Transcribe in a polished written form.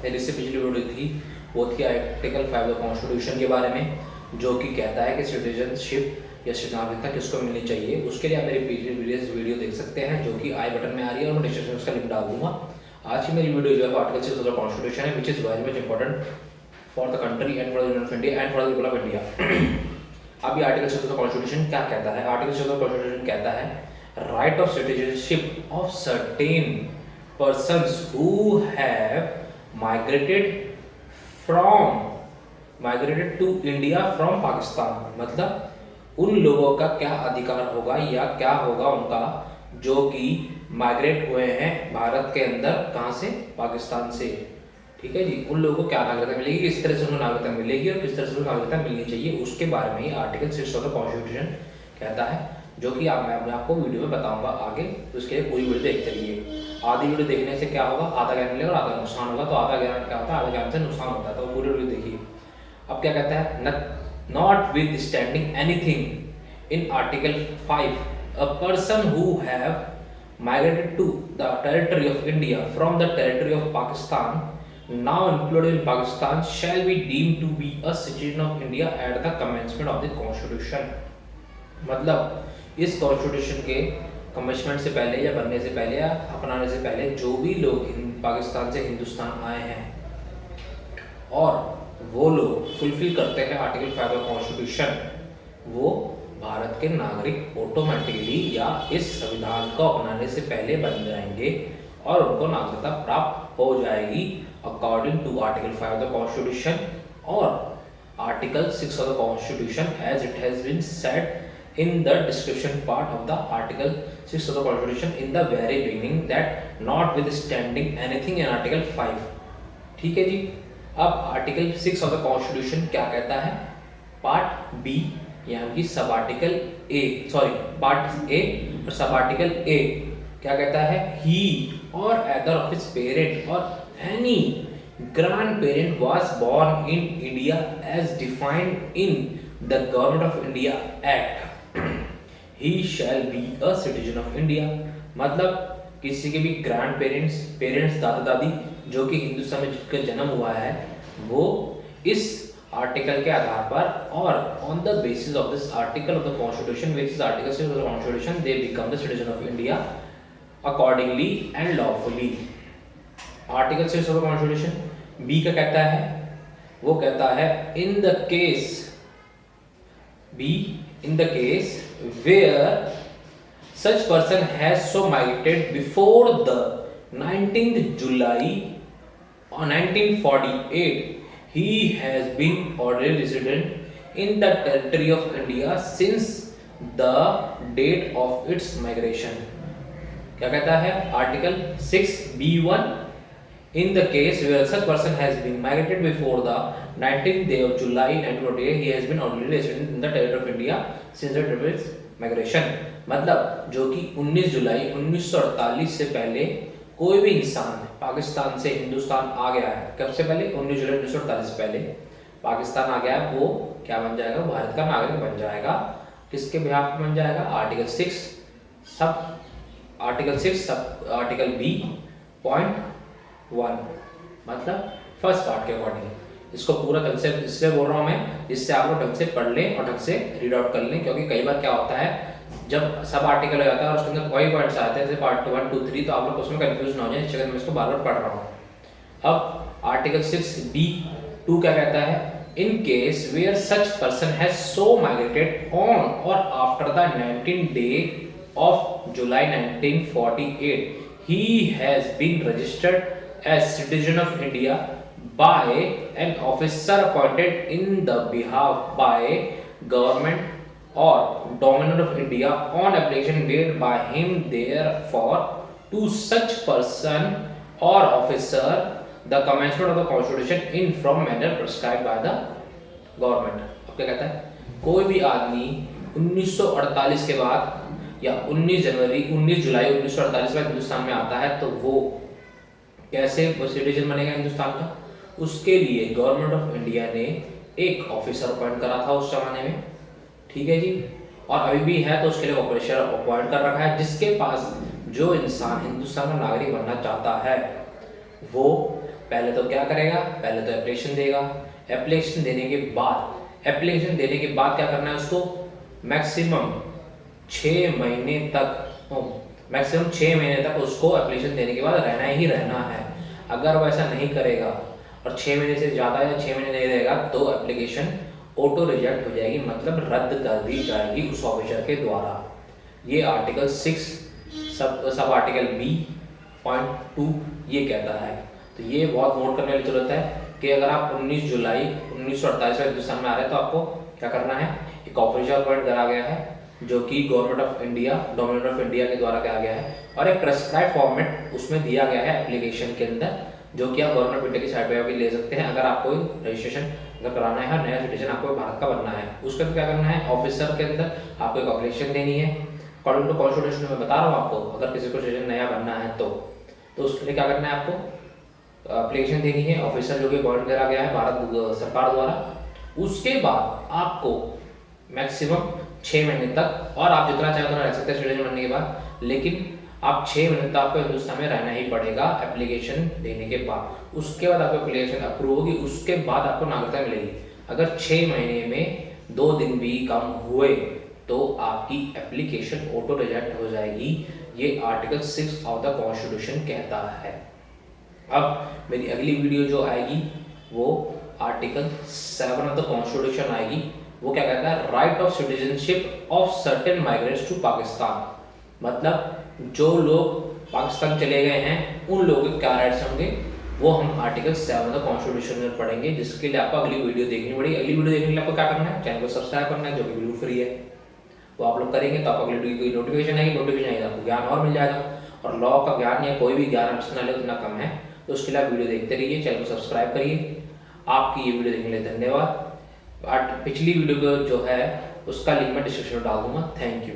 मेरी इससे पिछली वीडियो थी वो थी आर्टिकल 5 ऑफ कॉन्स्टिट्यूशन के बारे में, जो कि कहता है कि सिटीजनशिप या नागरिकता किसको मिलनी चाहिए। उसके लिए आप मेरी प्रीवियस वीडियो देख सकते हैं, जो कि आई बटन में आ रही है और मैं डिस्क्रिप्शन में उसका लिंक डाल दूंगा। आज की मेरी वीडियो जो है आर्टिकल 6 ऑफ कॉन्स्टिट्यूशन है, which is very much important for the country and for the union of India and for the people of India. अब ये आर्टिकल 6 ऑफ कॉन्स्टिट्यूशन क्या कहता है? आर्टिकल 6 ऑफ कॉन्स्टिट्यूशन कहता है right of citizenship of certain persons who have migrated to India from Pakistan। मतलब उन लोगों का क्या अधिकार होगा या क्या होगा उनका जो कि माइग्रेट हुए हैं भारत के अंदर, कहां से? पाकिस्तान से। ठीक है जी, उन लोगों को क्या नागरिकता मिलेगी, किस तरह से उन्हें नागरिकता मिलेगी और किस तरह से उन्हें नागरिकता मिलनी चाहिए, उसके बारे में ही आर्टिकल 6 ऑफ द कॉन्स्टिट्यूशन कहता है, जो कि मैं आपको वीडियो में बताऊंगा आगे। तो उसके लिए पूरी वीडियो देखते रहिए। आधी वीडियो देखने से क्या होगा, आधा ज्ञान मिलेगा और आधा नुकसान होगा। तो आधा ज्ञान क्या होता है? आधा ज्ञान से नुकसान होता है। तो पूरी वीडियो देखिए। अब क्या कहता है? Not with standing anything in article 5 a person who have migrated to the territory of India from the territory of Pakistan now included in Pakistan shall be deemed to be a citizen of India at the commencement of the constitution। मतलब इस constitution के commitment से पहले या बनने से पहले या अपनाने से पहले जो भी लोग पाकिस्तान से हिंदुस्तान आए हैं और वो लोग फुलफिल करते हैं आर्टिकल 5 ऑफ कॉन्स्टिट्यूशन, वो भारत के नागरिक ऑटोमेटिकली या इस संविधान को अपनाने से पहले बन जाएंगे और उनको नागरिकता प्राप्त हो जाएगी according to article 5 of the constitution और article 6 of the constitution as it has been said in the description part of the article 6 of the constitution in the very beginning that notwithstanding anything in article 5। ठीक है जी। अब article 6 of the constitution क्या कहता है? Part B यानी कि सब article A, sorry part A और सब आर्टिकल ए क्या कहता है? He or other of his parent or any grandparent was born in India as defined in the Government of India Act he shall be a citizen of India। मतलब किसी के भी grand parents दादा दादी जो कि हिंदुस्तान में जिनका जन्म हुआ है, वो इस आर्टिकल के आधार पर और on the basis of this article of the constitution which is article 6 of the constitution they become the citizen of India accordingly and lawfully. Article 6 of the constitution B का कहता है, वो कहता है in the case B in the case where such person has so migrated before the 19th July 1948 he has been already resident in the territory of India since the date of its migration। क्या कहता है article 6B1? In the case where such person has been migrated before the 19th day of July 1948 he has been already resident in the territory of India since the date of its migration। मतलब जो कि 19 जुलाई 1948 से पहले कोई भी इंसान पाकिस्तान से हिंदुस्तान आ गया है, कब से पहले? 19 जुलाई 1948 से पहले पाकिस्तान आ गया है, वो क्या बन जाएगा? भारत का नागरिक बन जाएगा। किसके बिहाफ बन जाएगा? Article 6 sub article B point 1 मतलब फर्स्ट पार्ट के अकॉर्डिंग। इसको पूरा ढंग से इसलिए बोल रहा हूँ मैं, जिससे आप लोग ढंग से पढ़ लें और ढंग से रीड आउट कर लें, क्योंकि कई बार क्या होता है जब सब आर्टिकल हो जाता है और उसके अंदर कोई पॉइंट्स आते हैं जैसे पार्ट 1 2 3, तो आप लोग उसमें कंफ्यूज ना हो जाए, इसलिए मैं इसको बार बार पढ़ रहा हूँ। अब आर्टिकल 6B2 क्या कहता है? In case where such person has so migrated on और after the 19th day of July 1948 he has been registered as citizen of India by an officer appointed in the behalf by government or dominant of India on application made by him therefore to such person or officer the commencement of the constitution in from manner prescribed by the government। अब क्या कहता है? कोई भी आदमी 1948 के बाद या 19 जुलाई 1948 के बाद हिंदुस्तान में आता है, तो वो कैसे वो सिटीजन बनेगा हिंदुस्तान का? उसके लिए गवर्नमेंट ऑफ इंडिया ने एक ऑफिसर अपॉइंट करा था उस जमाने में। ठीक है जी, और अभी भी है, तो उसके लिए ऑफिसर अपॉइंट कर रखा है, जिसके पास जो इंसान हिंदुस्तान का नागरिक बनना चाहता है वो पहले तो क्या करेगा, पहले तो एप्लीकेशन देगा। एप्लीकेशन देने के बाद क्या करना है उसको, मैक्सिमम 6 महीने तक उसको एप्लीकेशन देने के बाद रहना ही रहना है। अगर वो ऐसा नहीं करेगा और 6 महीने से ज़्यादा या 6 महीने नहीं रहेगा तो एप्लीकेशन ऑटो रिजेक्ट हो जाएगी, मतलब रद्द कर दी जाएगी उस ऑफिसर के द्वारा। ये आर्टिकल 6 सब आर्टिकल B.2 ये कहता है। तो ये बहुत नोट करने वाली जरूरत है कि अगर आप 19 जुलाई 1948 में हिंदुस्तान में आ रहे हैं तो आपको क्या करना है, एक ऑफिसर अपॉइंट करा गया है जो कि गवर्नमेंट ऑफ इंडिया के द्वारा किया गया है, और एक प्रेस्क्राइब फॉर्मेट उसमें दिया गया है एप्लीकेशन के अंदर, जो कि आप गवर्नमेंट ऑफ इंडिया की साइट पर भी ले सकते हैं। अगर आपको रजिस्ट्रेशन अगर कराना है, नया सिटीजन आपको भारत का बनना है, उसके अंदर क्या करना है, ऑफिसर के अंदर आपको एक एप्लीकेशन देनी है अकॉर्डिंग टू कॉन्स्टिट्यूशन। में बता रहा हूँ आपको, अगर किसी को सिटीजन नया बनना है तो उसके लिए क्या करना है, आपको एप्लीकेशन देनी है, ऑफिसर जो कि अपॉइंट करा गया है भारत सरकार द्वारा। उसके बाद आपको मैक्सिमम 6 महीने तक, और आप जितना चाहे उतना रह सकते हैं सिटीजन बनने के बाद, लेकिन आप 6 महीने तक आपको हिंदुस्तान में रहना ही पड़ेगा एप्लीकेशन देने के बाद। उसके बाद आपको एप्लीकेशन अप्रूव होगी, उसके बाद आपको नागरिकता मिलेगी। अगर 6 महीने में 2 दिन भी कम हुए तो आपकी एप्लीकेशन ऑटो रिजेक्ट हो जाएगी। ये आर्टिकल 6 ऑफ द कॉन्स्टिट्यूशन कहता है। अब मेरी अगली वीडियो जो आएगी वो आर्टिकल 7 ऑफ द कॉन्स्टिट्यूशन आएगी। वो क्या कहता है, right of citizenship of certain migrants to Pakistan. मतलब जो लोग पाकिस्तान चले गए हैं उन लोगों के क्या राइट्स होंगे, वो हम आर्टिकल 7 ऑफ द कॉन्स्टिट्यूशन में पढ़ेंगे, जिसके लिए आपको अगली वीडियो देखनी पड़ेगी। अगली वीडियो देखने के लिए आपको क्या करना है, चैनल को सब्सक्राइब करना है, जो कि बिल्कुल फ्री है। वो आप लोग करेंगे तो आपको अगली वीडियो की नोटिफिकेशन आएगी, आपको ज्ञान और मिल जाएगा। और लॉ का ज्ञान या कोई भी ज्ञान हम जितना ले उतना कम है, तो उसके लिए आप वीडियो देखते रहिए, चैनल को सब्सक्राइब करिए। आपकी ये वीडियो देखने के लिए धन्यवाद। पिछली वीडियो जो है उसका लिंक मैं डिस्क्रिप्शन में डाल दूंगा। Thank you.